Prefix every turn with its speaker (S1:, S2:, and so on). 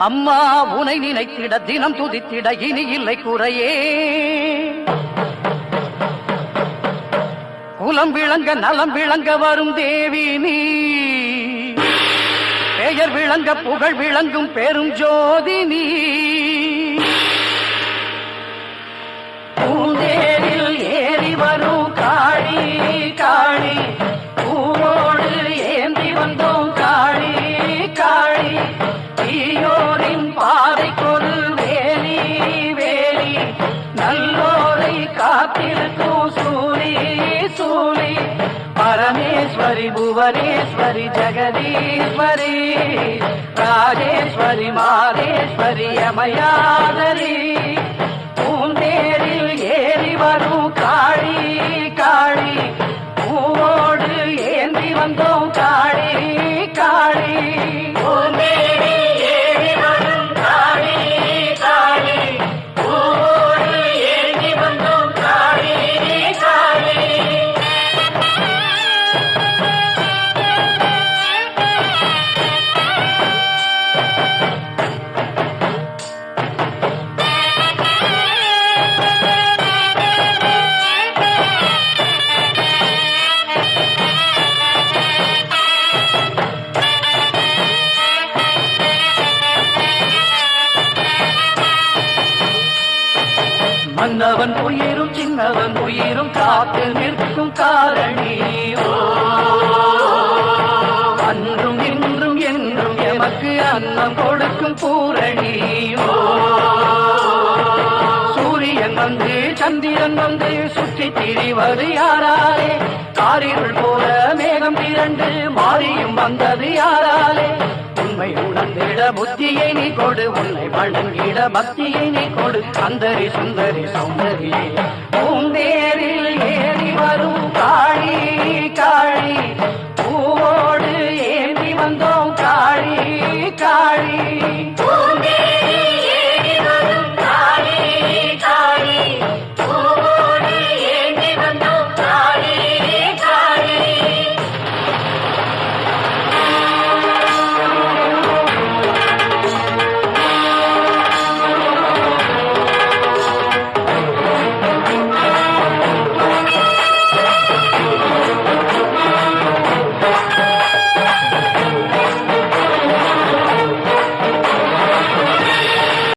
S1: அம்மா உனை நினைத்திட தினம் துதித்திட இனி இல்லை குறையே. குலம் விளங்க நலம் விளங்க வரும் தேவி நீ, பெயர் விளங்க புகழ் விளங்கும் பெரும் ஜோதி நீ. பூந்தேரில் ஏறி வரும் காளி காளி, பூவோடு ஏந்தி வந்தோம் காளி காளி. தீயோரின் பாதைக்கொரு வேலி வேலி, நல்லோரை காத்திருக்கும் சூரி சூரி. பரமேஸ்வரி புவனேஸ்வரி ஜெகதீஸ்வரி, ராஜேஸ்வரி மாதேஸ்வரி அமயாதரி. பூந்தேரில் ஏறி வரும் காளி காளி, பூவோடு ஏந்தி வந்தோம் காளி காளி. பூந்தேரில் ஏறி வரும் காளி காளி, பூவோடு ஏந்தி வந்தோம் காளி காளி. மன்னவன் உயிரும் சின்னவன் உயிரும் காத்து நிற்கும் காரணி. அன்றும் இன்றும் என்றும் எமக்கு அன்னம் கொடுக்கும் பூரணி. சூரியன் வந்து சந்திரன் வந்து சுற்றி திரிவது யாராலே, காரிருள் போல மேகம் திரண்டு மாறியும் வந்தது யாராலே. உண்மை உணர்ந்திட புத்தியை நீ கொடு, உன்னை வழங்கிட பக்தியை நீ கொடு. அந்தரி சுந்தரி சௌந்தரியே, பூந்தேரில் ஏறி வரும் காளி.